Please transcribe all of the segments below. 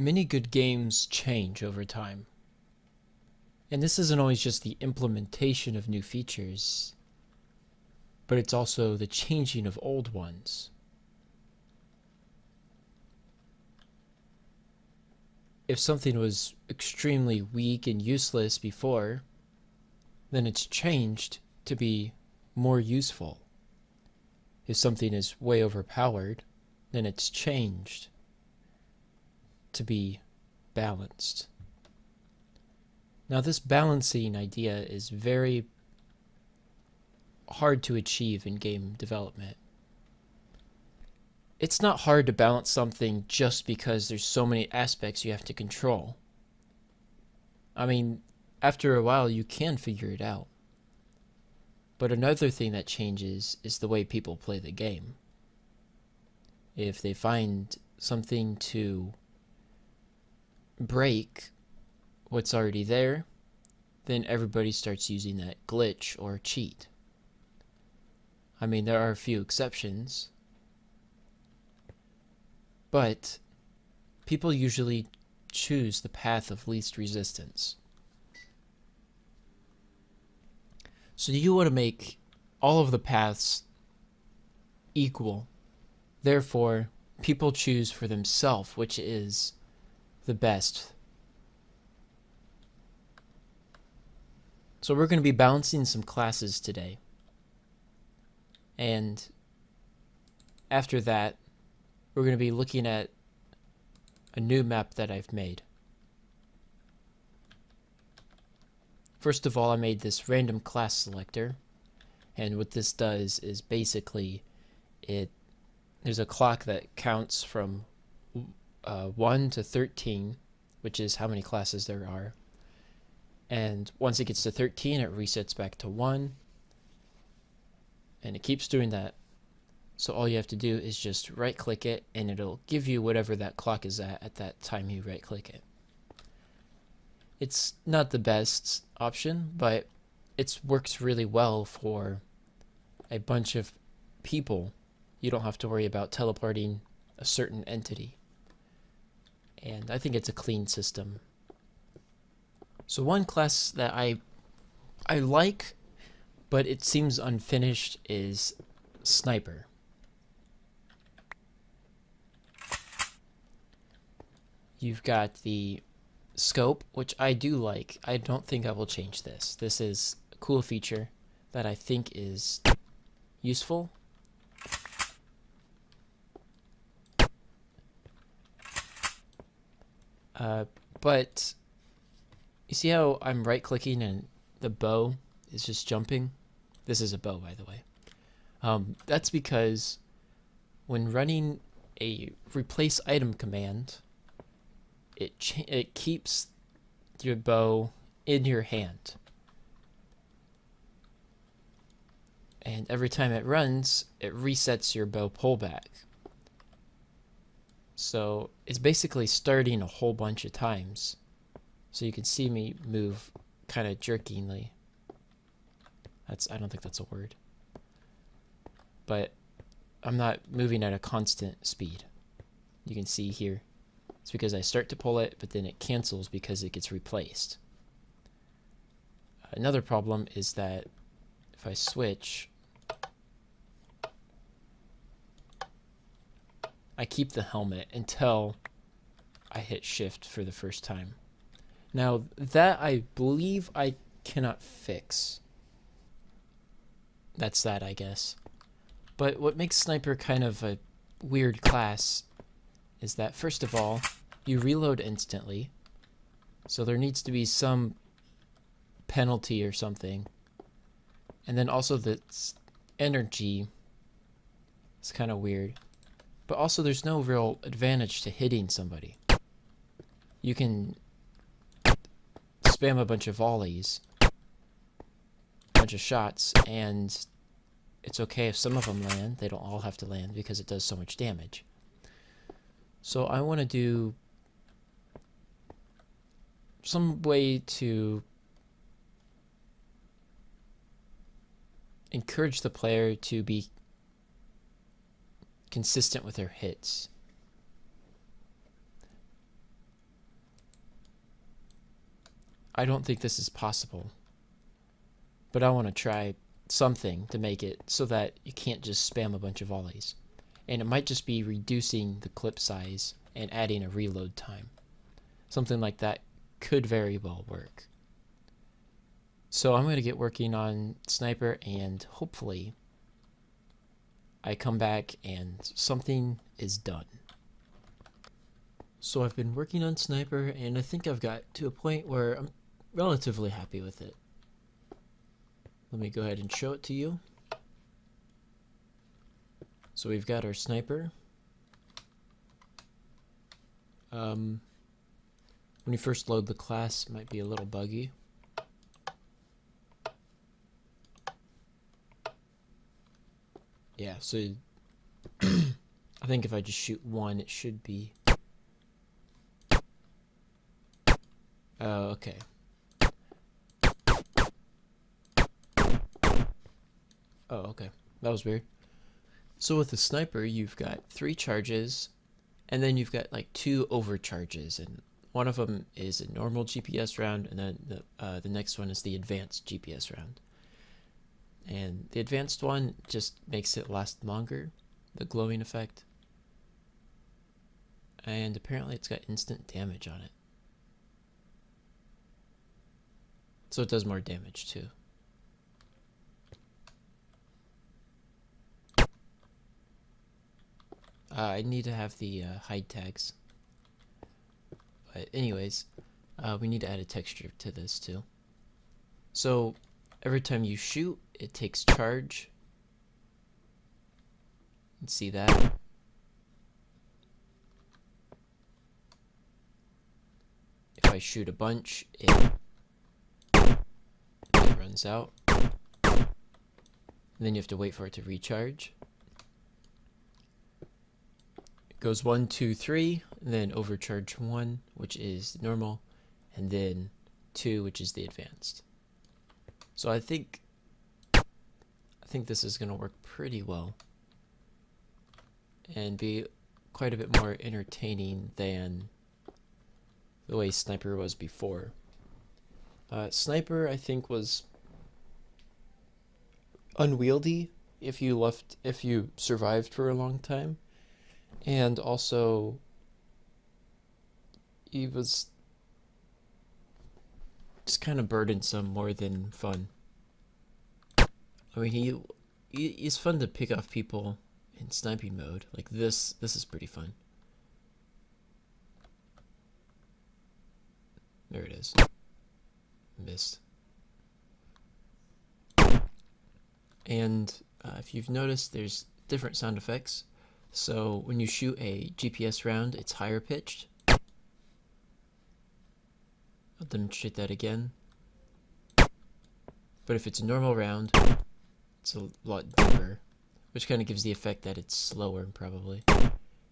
Many good games change over time. And this isn't always just the implementation of new features, but it's also the changing of old ones. If something was extremely weak and useless before, then it's changed to be more useful. If something is way overpowered, then it's changed to be balanced. Now, this balancing idea is very hard to achieve in game development. It's not hard to balance something just because there's so many aspects you have to control. I mean, after a while you can figure it out. But another thing that changes is the way people play the game. If they find something to break what's already there, then everybody starts using that glitch or cheat. I mean, there are a few exceptions, but people usually choose the path of least resistance. So you want to make all of the paths equal. Therefore, people choose for themselves which is the best. So we're going to be balancing some classes today. And after that, we're going to be looking at a new map that I've made. First of all, I made this random class selector. And what this does is basically there's a clock that counts from 1 to 13, which is how many classes there are. And once it gets to 13, it resets back to 1. And it keeps doing that. So all you have to do is just right click it and it'll give you whatever that clock is at that time you right click it. It's not the best option, but it works really well for a bunch of people. You don't have to worry about teleporting a certain entity. And I think it's a clean system. So one class that I like, but it seems unfinished, is Sniper. You've got the scope, which I do like. I don't think I will change this. This is a cool feature that I think is useful. But you see how I'm right clicking and the bow is just jumping? This is a bow, by the way. That's because when running a replace item command, it keeps your bow in your hand. And every time it runs, it resets your bow pullback. So it's basically starting a whole bunch of times. So you can see me move kind of jerkingly. I don't think that's a word. But I'm not moving at a constant speed. You can see here. It's because I start to pull it, but then it cancels because it gets replaced. Another problem is that if I switch, I keep the helmet until I hit shift for the first time. Now that I believe I cannot fix. That's that, I guess. But what makes Sniper kind of a weird class is that, first of all, you reload instantly. So there needs to be some penalty or something. And then also the energy is kind of weird. But also there's no real advantage to hitting somebody. You can spam a bunch of volleys, a bunch of shots, and it's okay if some of them land. They don't all have to land because it does so much damage. So I want to do some way to encourage the player to be consistent with their hits. I don't think this is possible. But I want to try something to make it so that you can't just spam a bunch of volleys. And it might just be reducing the clip size and adding a reload time. Something like that could very well work. So I'm going to get working on Sniper, and hopefully I come back and something is done. So I've been working on Sniper, and I think I've got to a point where I'm relatively happy with it. Let me go ahead and show it to you. So we've got our Sniper. When you first load the class, it might be a little buggy. Yeah, so I think if I just shoot one, it should be... Oh, okay. Oh, okay. That was weird. So with the Sniper, you've got 3 charges, and then you've got like 2 overcharges, and one of them is a normal GPS round, and then the next one is the advanced GPS round. And the advanced one just makes it last longer, the glowing effect. And apparently it's got instant damage on it. So it does more damage too. I need to have the hide tags. But anyways, we need to add a texture to this too. So every time you shoot, it takes charge. You can see that. If I shoot a bunch, it runs out. And then you have to wait for it to recharge. It goes 1, 2, 3, and then overcharge 1, which is normal, and then 2, which is the advanced. So I think this is going to work pretty well and be quite a bit more entertaining than the way Sniper was before. Sniper, I think, was unwieldy if you survived for a long time, and also he was just kind of burdensome more than fun. I mean, he's fun to pick off people in sniping mode. Like this is pretty fun. There it is. Missed. And if you've noticed, there's different sound effects. So when you shoot a GPS round, it's higher pitched. I'll demonstrate that again. But if it's a normal round, it's a lot deeper, which kind of gives the effect that it's slower probably,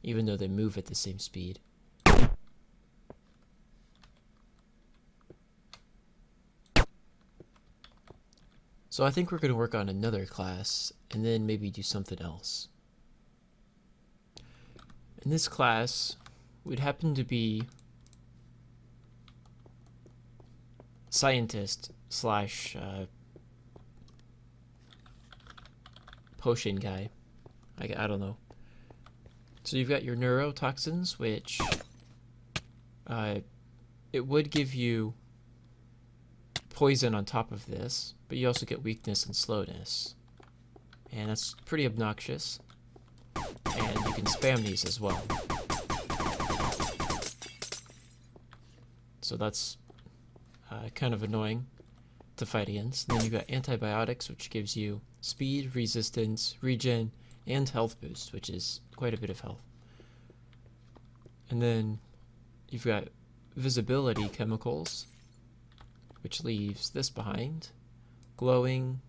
even though they move at the same speed. So I think we're going to work on another class and then maybe do something else. In this class, we'd happen to be scientist slash potion guy. I don't know. So you've got your neurotoxins, which it would give you poison on top of this, but you also get weakness and slowness, and that's pretty obnoxious. And you can spam these as well, so that's kind of annoying to fight against. And then you've got antibiotics, which gives you speed, resistance, regen, and health boost, which is quite a bit of health. And then you've got visibility chemicals, which leaves this behind, glowing,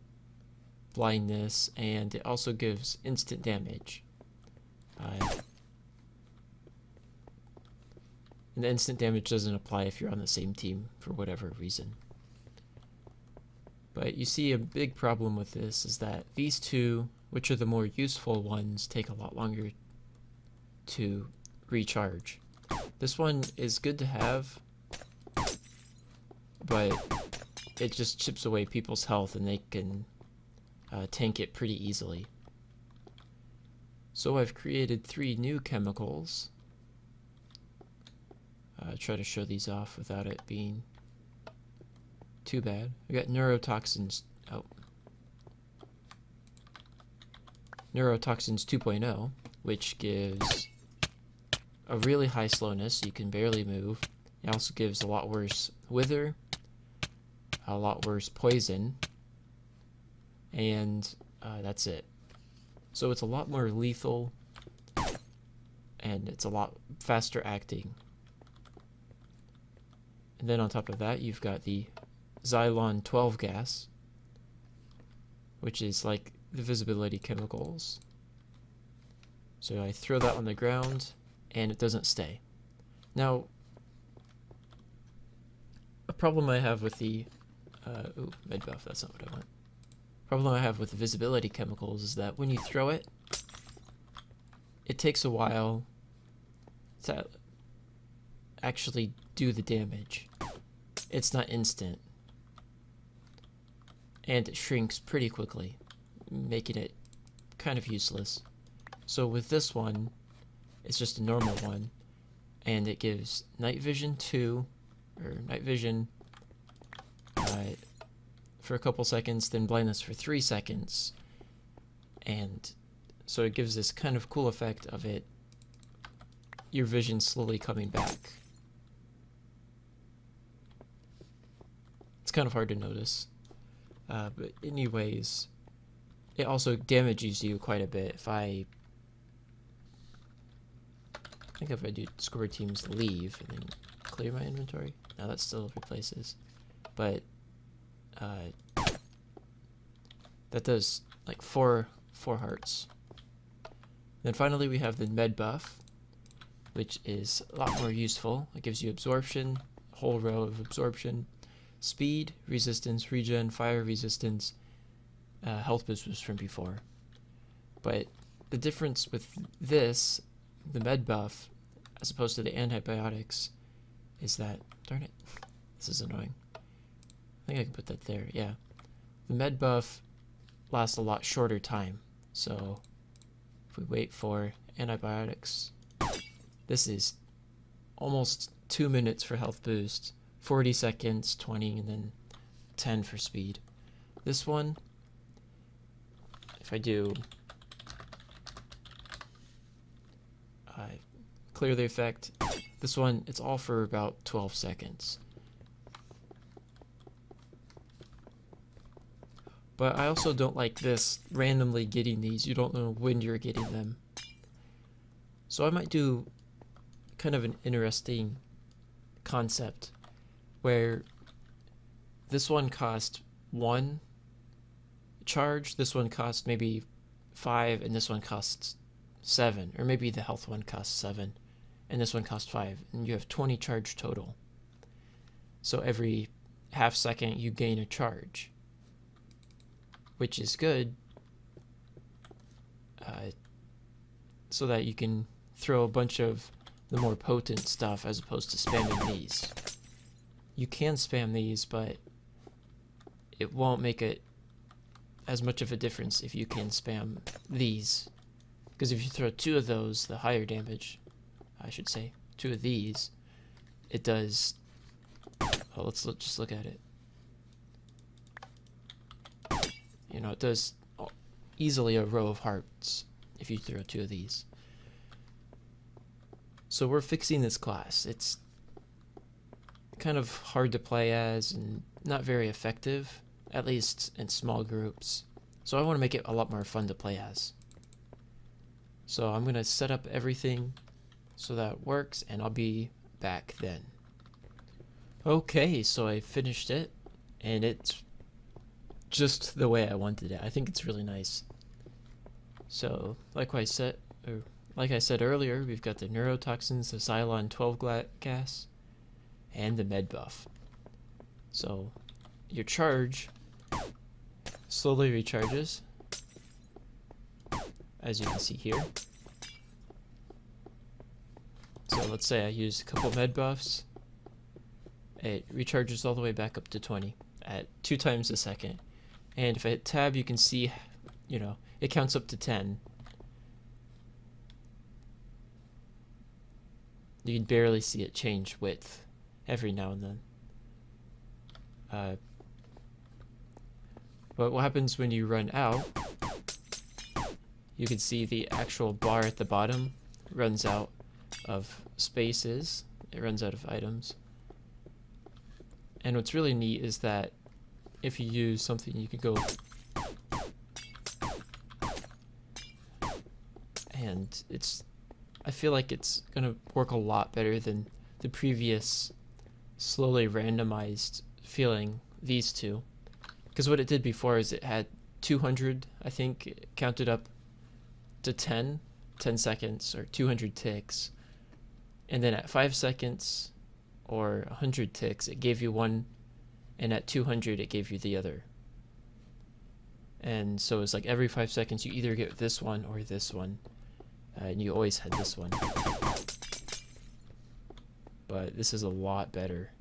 blindness, and it also gives instant damage. And the instant damage doesn't apply if you're on the same team for whatever reason. But you see a big problem with this is that these two, which are the more useful ones, take a lot longer to recharge. This one is good to have, but it just chips away people's health and they can tank it pretty easily. So I've created 3 new chemicals. Try to show these off without it being too bad. I got neurotoxins. Oh. Neurotoxins 2.0, which gives a really high slowness, so you can barely move. It also gives a lot worse wither, a lot worse poison, and that's it. So it's a lot more lethal, and it's a lot faster acting. And then on top of that, you've got the Xylon 12 gas, which is like the visibility chemicals. So I throw that on the ground and it doesn't stay. Now, a problem I have with the med buff, that's not what I want. Problem I have with the visibility chemicals is that when you throw it, it takes a while to actually do the damage. It's not instant. And it shrinks pretty quickly, making it kind of useless. So with this one, it's just a normal one, and it gives night vision 2, or night vision for a couple seconds, then blindness for 3 seconds, and so it gives this kind of cool effect of your vision slowly coming back. It's kind of hard to notice. But anyways, it also damages you quite a bit. I think if I do score teams leave and then clear my inventory, now that still replaces. But that does like 4 hearts. Then finally we have the med buff, which is a lot more useful. It gives you absorption, a whole row of absorption, speed, resistance, regen, fire resistance, health boost was from before. But the difference with this, the med buff, as opposed to the antibiotics, is that, darn it, this is annoying. I think I can put that there, yeah. The med buff lasts a lot shorter time. So if we wait for antibiotics, this is almost 2 minutes for health boost, 40 seconds, 20, and then 10 for speed. This one, if I do clear the effect, this one, it's all for about 12 seconds. But I also don't like this, randomly getting these. You don't know when you're getting them. So I might do kind of an interesting concept where this one cost 1 charge, this one costs maybe 5, and this one costs 7, or maybe the health one costs 7 and this one costs 5, and you have 20 charge total. So every half second you gain a charge, which is good, so that you can throw a bunch of the more potent stuff as opposed to spamming these. You can spam these, but it won't make it as much of a difference if you can spam these. Because if you throw 2 of those, the higher damage, I should say, 2 of these, it does, well, let's just look at it. You know, it does easily a row of hearts if you throw 2 of these. So we're fixing this class. It's kind of hard to play as and not very effective, at least in small groups. So I want to make it a lot more fun to play as. So I'm going to set up everything so that it works, and I'll be back then. Okay, so I finished it, and it's just the way I wanted it. I think it's really nice. So, like I said earlier, we've got the neurotoxins, the Xylon 12 gas, and the med buff. So, your charge slowly recharges, as you can see here. So let's say I use a couple med buffs, it recharges all the way back up to 20 at 2 times a second. And if I hit tab, you can see, you know, it counts up to 10. You can barely see it change width every now and then. But what happens when you run out, you can see the actual bar at the bottom runs out of spaces. It runs out of items. And what's really neat is that if you use something, you can go and I feel like it's gonna work a lot better than the previous slowly randomized feeling, these two. Because what it did before is it had 200, I think, it counted up to 10 seconds, or 200 ticks. And then at 5 seconds, or 100 ticks, it gave you one, and at 200, it gave you the other. And so it's like every 5 seconds, you either get this one or this one. And you always had this one. But this is a lot better.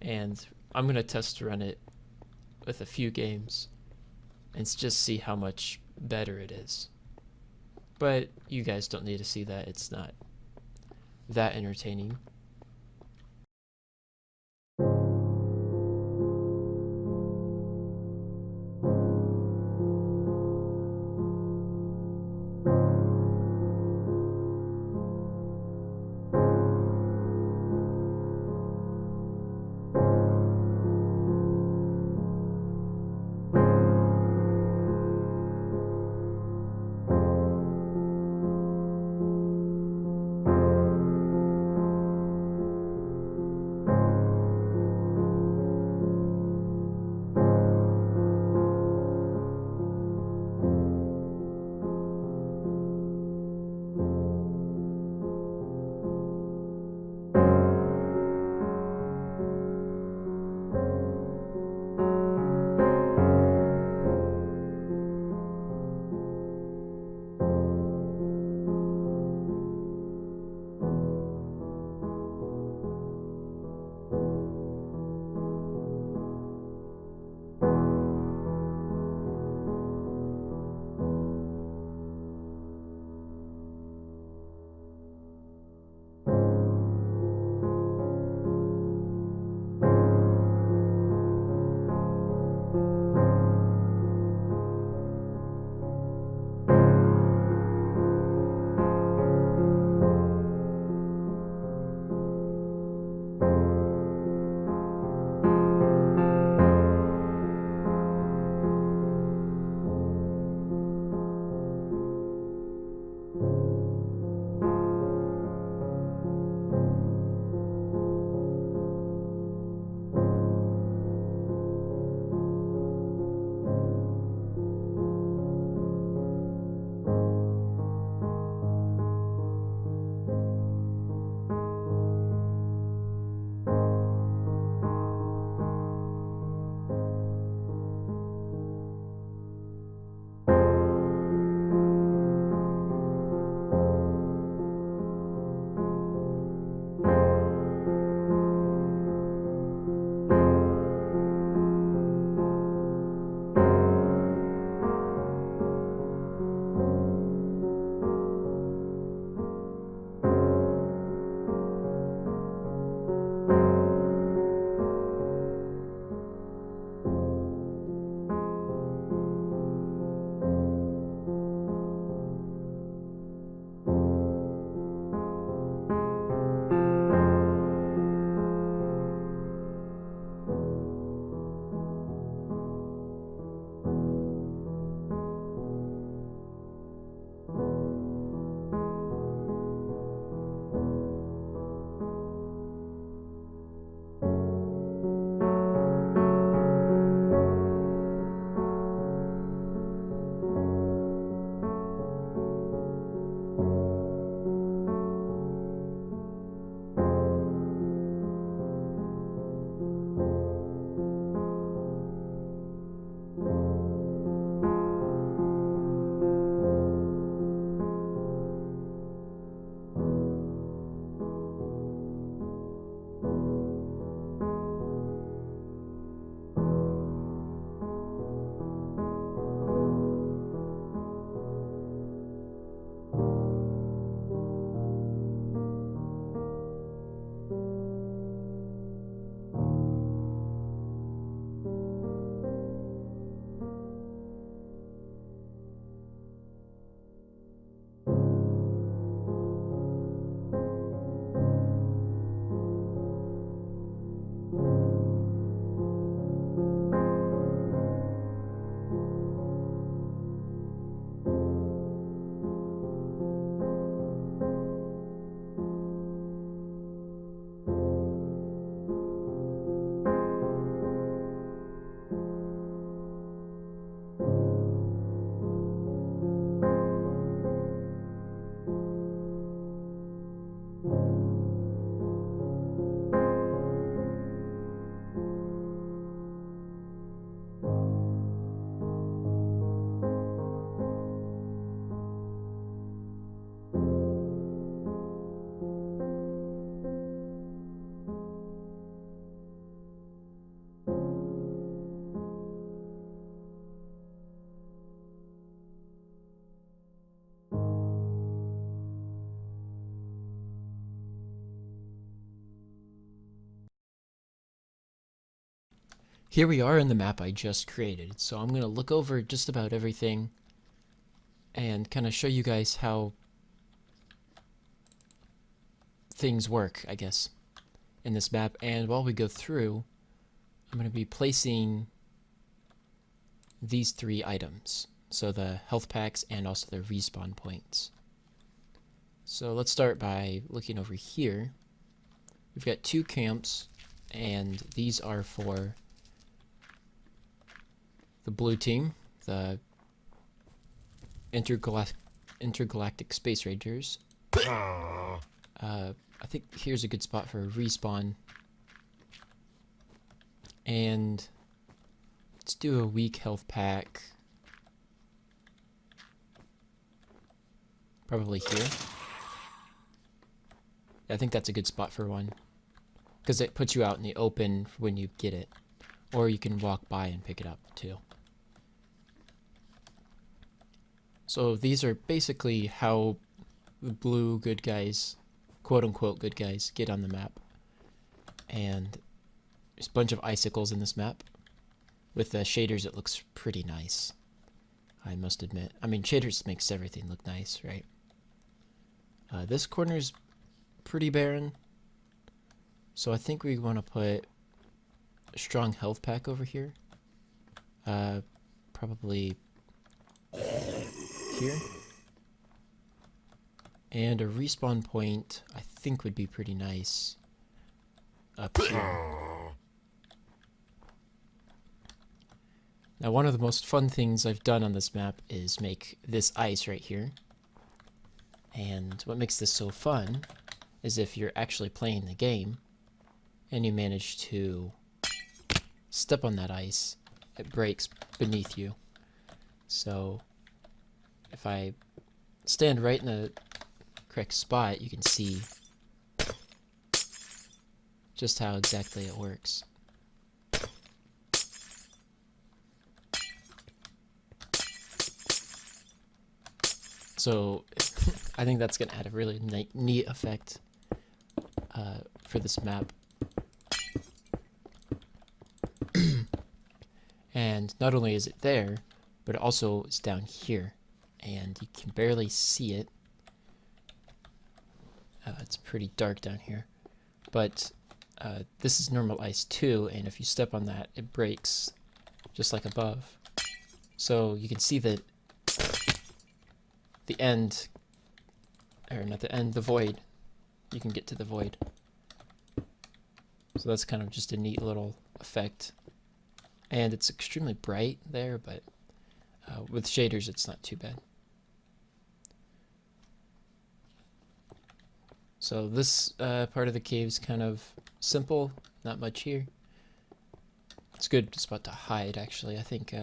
And I'm going to test run it with a few games and just see how much better it is. But you guys don't need to see that. It's not that entertaining. here we are in the map I just created. So I'm going to look over just about everything and kind of show you guys how things work, I guess, in this map. And while we go through, I'm going to be placing these 3 items. So the health packs and also the respawn points. So let's start by looking over here. We've got 2 camps, and these are for the blue team, the Intergalactic Space Rangers. I think here's a good spot for a respawn. And let's do a weak health pack. Probably here. I think that's a good spot for one, because it puts you out in the open when you get it. Or you can walk by and pick it up too. So these are basically how the blue good guys, quote unquote good guys, get on the map. And there's a bunch of icicles in this map. With the shaders it looks pretty nice, I must admit. I mean, shaders makes everything look nice, right? This corner's pretty barren. So I think we want to put a strong health pack over here. Probably here. And a respawn point I think would be pretty nice up here. Now, one of the most fun things I've done on this map is make this ice right here. And what makes this so fun is if you're actually playing the game and you manage to step on that ice, it breaks beneath you. So if I stand right in the correct spot, you can see just how exactly it works. So I think that's going to add a really neat effect for this map. And not only is it there, but it also is down here. And you can barely see it. It's pretty dark down here. But this is normal ice too, and if you step on that, it breaks just like above. So you can see that the end, or not the end, the void. You can get to the void. So that's kind of just a neat little effect. And it's extremely bright there, but with shaders it's not too bad. So this part of the cave is kind of simple, not much here. It's a good spot to hide, actually. I think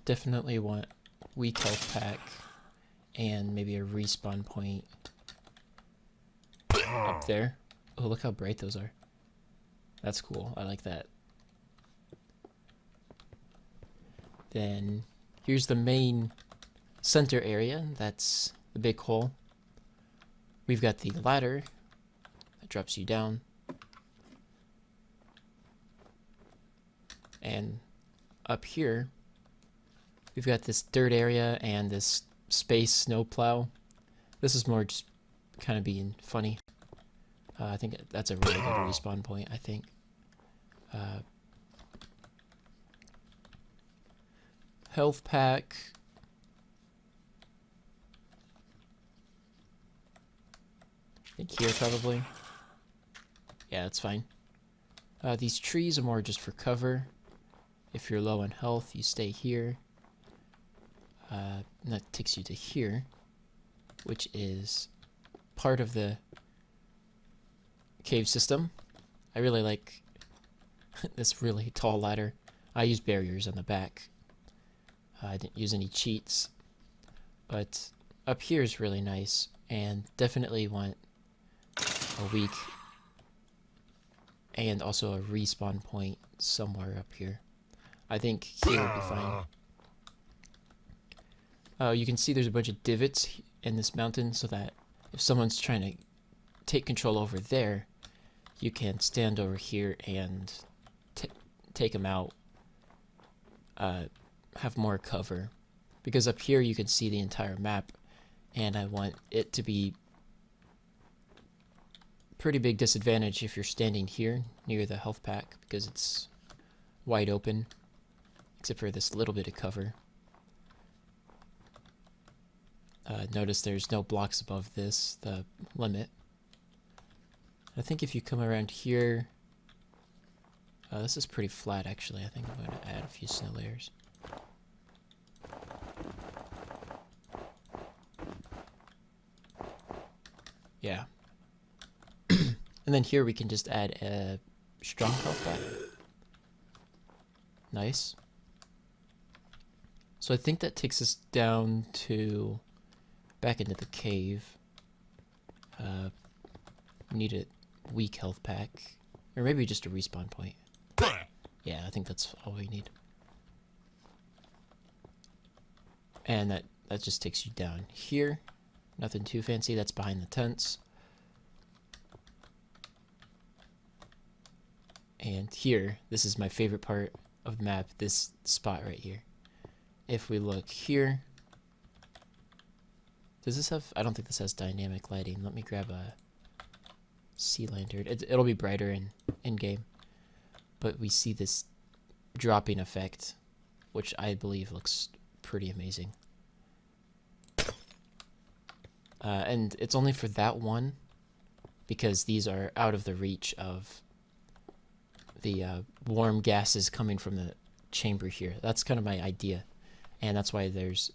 definitely want weak health pack and maybe a respawn point up there. Oh, look how bright those are. That's cool. I like that. Then here's the main center area. That's the big hole. We've got the ladder that drops you down. And up here, we've got this dirt area and this space snowplow. This is more just kind of being funny. I think that's a really good respawn point, I think. Health pack. I think here probably. Yeah, that's fine. These trees are more just for cover. If you're low on health, you stay here. And that takes you to here, which is part of the cave system. I really like this really tall ladder. I use barriers on the back. I didn't use any cheats, but up here is really nice, and definitely want a weak and also a respawn point somewhere up here. I think here would be fine. You can see there's a bunch of divots in this mountain, so that if someone's trying to take control over there, you can stand over here and take them out, have more cover. Because up here you can see the entire map, and I want it to be pretty big disadvantage if you're standing here near the health pack, because it's wide open, except for this little bit of cover. Notice there's no blocks above this, the limit. I think if you come around here, this is pretty flat actually. I think I'm going to add a few snow layers. Yeah. And then here we can just add a strong health pack. Nice. So I think that takes us down to back into the cave. We need a weak health pack, or maybe just a respawn point. Yeah, I think that's all we need. And that just takes you down here. Nothing too fancy. That's behind the tents. And here, this is my favorite part of the map, this spot right here. If we look here, does this have, I don't think this has dynamic lighting. Let me grab a sea lantern. It'll be brighter in game. But we see this dropping effect, which I believe looks pretty amazing. And it's only for that one, because these are out of the reach of the warm gases coming from the chamber here. That's kind of my idea, and that's why there's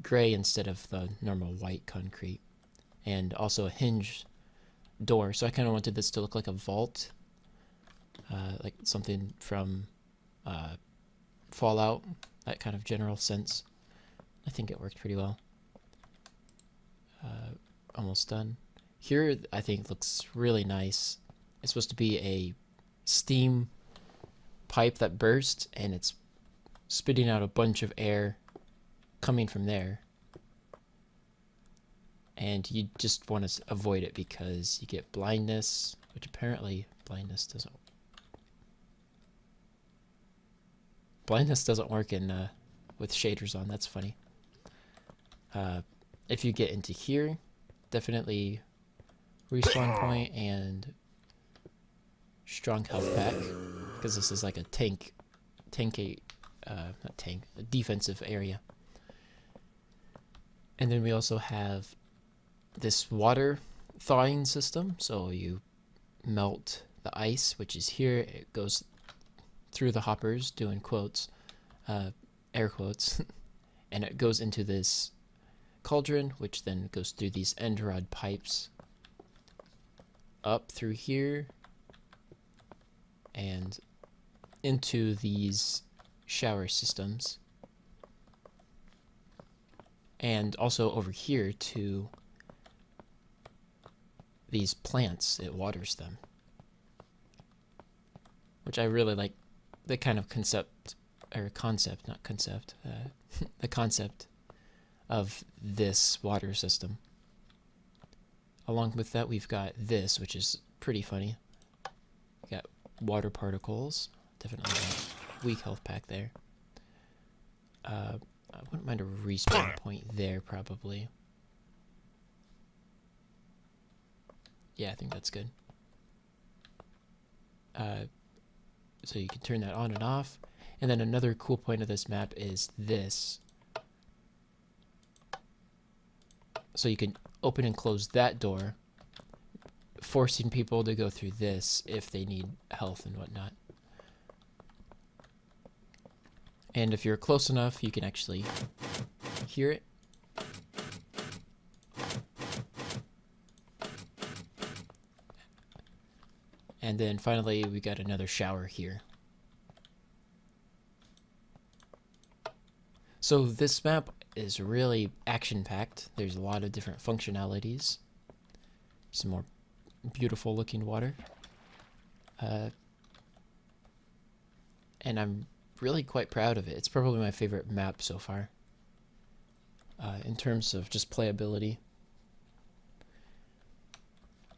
gray instead of the normal white concrete, and also a hinge door. So I kind of wanted this to look like a vault, like something from Fallout, that kind of general sense. I think it worked pretty well. Almost done. Here I think looks really nice. It's supposed to be a steam pipe that burst, and it's spitting out a bunch of air coming from there, and you just want to avoid it because you get blindness, which apparently blindness doesn't work in with shaders on. That's funny. If you get into here, definitely respawn point and strong health pack, because this is like a a defensive area. And then we also have this water thawing system. So you melt the ice, which is here. It goes through the hoppers, doing quotes, air quotes, and it goes into this cauldron, which then goes through these end rod pipes up through here and into these shower systems, and also over here to these plants. It waters them, which I really like. The kind of concept the concept of this water system. Along with that, we've got this, which is pretty funny. We got water particles, definitely a weak health pack there. I wouldn't mind a respawn point there, probably. Yeah, I think that's good. So you can turn that on and off. And then another cool point of this map is this. So you can open and close that door, forcing people to go through this if they need health and whatnot. And if you're close enough, you can actually hear it. And then finally, we got another shower here. So this map is really action-packed. There's a lot of different functionalities. Some more beautiful looking water. And I'm really quite proud of it. It's probably my favorite map so far, in terms of just playability.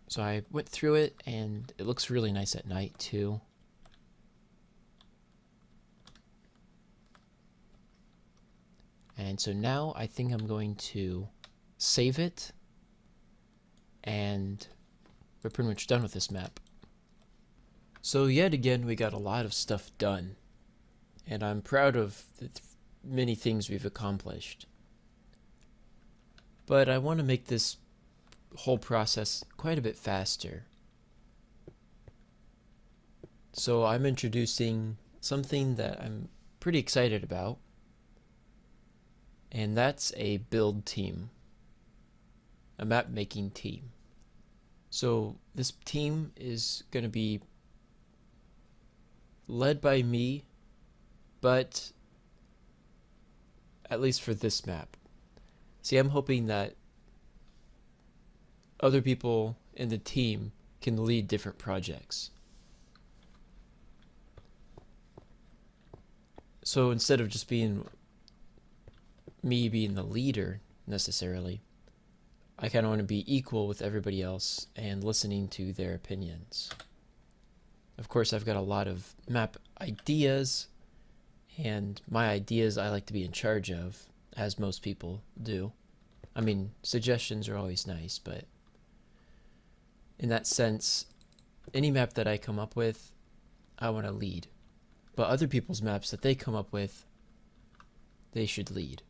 So I went through it, and it looks really nice at night too. And so now I think I'm going to save it, and we're pretty much done with this map. So yet again, we got a lot of stuff done, and I'm proud of the many things we've accomplished. But I want to make this whole process quite a bit faster. So I'm introducing something that I'm pretty excited about, and that's a build team, a map making team. So this team is going to be led by me, but at least for this map. See, I'm hoping that other people in the team can lead different projects. So instead of just being me being the leader necessarily, I kind of want to be equal with everybody else and listening to their opinions. Of course, I've got a lot of map ideas, and my ideas I like to be in charge of, as most people do. I mean, suggestions are always nice, but in that sense, any map that I come up with, I want to lead. But other people's maps that they come up with, they should lead.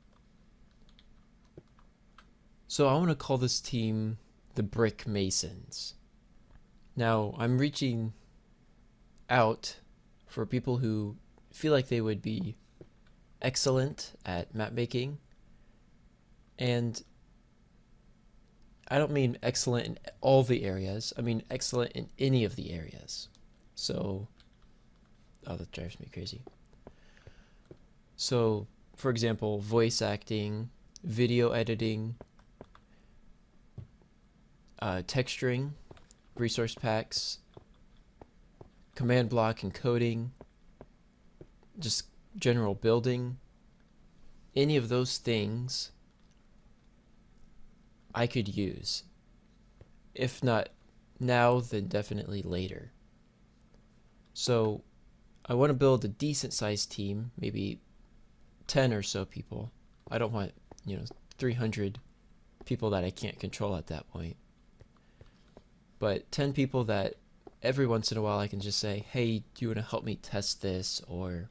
So I want to call this team the Brick Masons. Now, I'm reaching out for people who feel like they would be excellent at map making, and I don't mean excellent in all the areas, I mean excellent in any of the areas. So, oh, that drives me crazy. So, for example, voice acting, video editing, texturing, resource packs, command block and coding, just general building, any of those things I could use. If not now, then definitely later. So I want to build a decent sized team, maybe 10 or so people. I don't want, 300 people that I can't control at that point. But 10 people that every once in a while I can just say, hey, do you want to help me test this or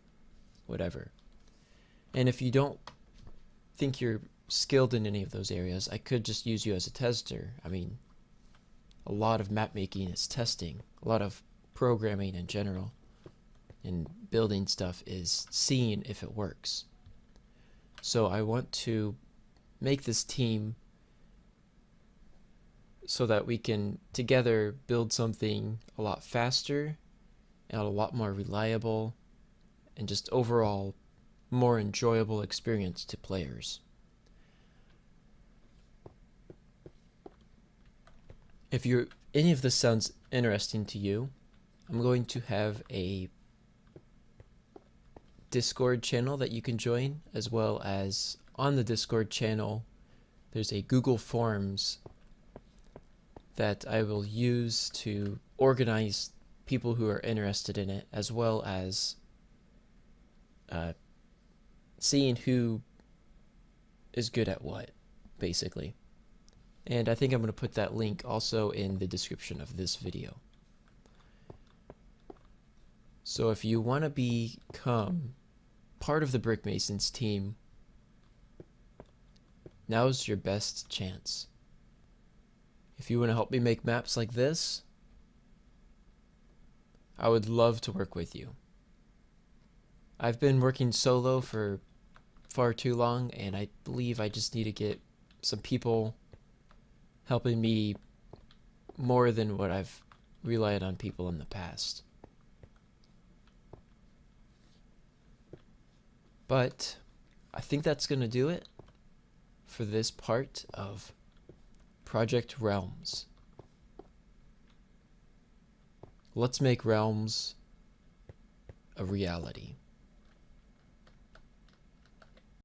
whatever. And if you don't think you're skilled in any of those areas, I could just use you as a tester. I mean, a lot of map making is testing. A lot of programming in general and building stuff is seeing if it works. So I want to make this team so that we can together build something a lot faster and a lot more reliable and just overall more enjoyable experience to players. If any of this sounds interesting to you, I'm going to have a Discord channel that you can join, as well as on the Discord channel there's a Google Forms that I will use to organize people who are interested in it, as well as seeing who is good at what, basically. And I think I'm going to put that link also in the description of this video. So if you want to become part of the Brick Masons team, now's your best chance. If you want to help me make maps like this, I would love to work with you. I've been working solo for far too long, and I believe I just need to get some people helping me more than what I've relied on people in the past. But I think that's going to do it for this part of Project Realms. Let's make Realms a reality.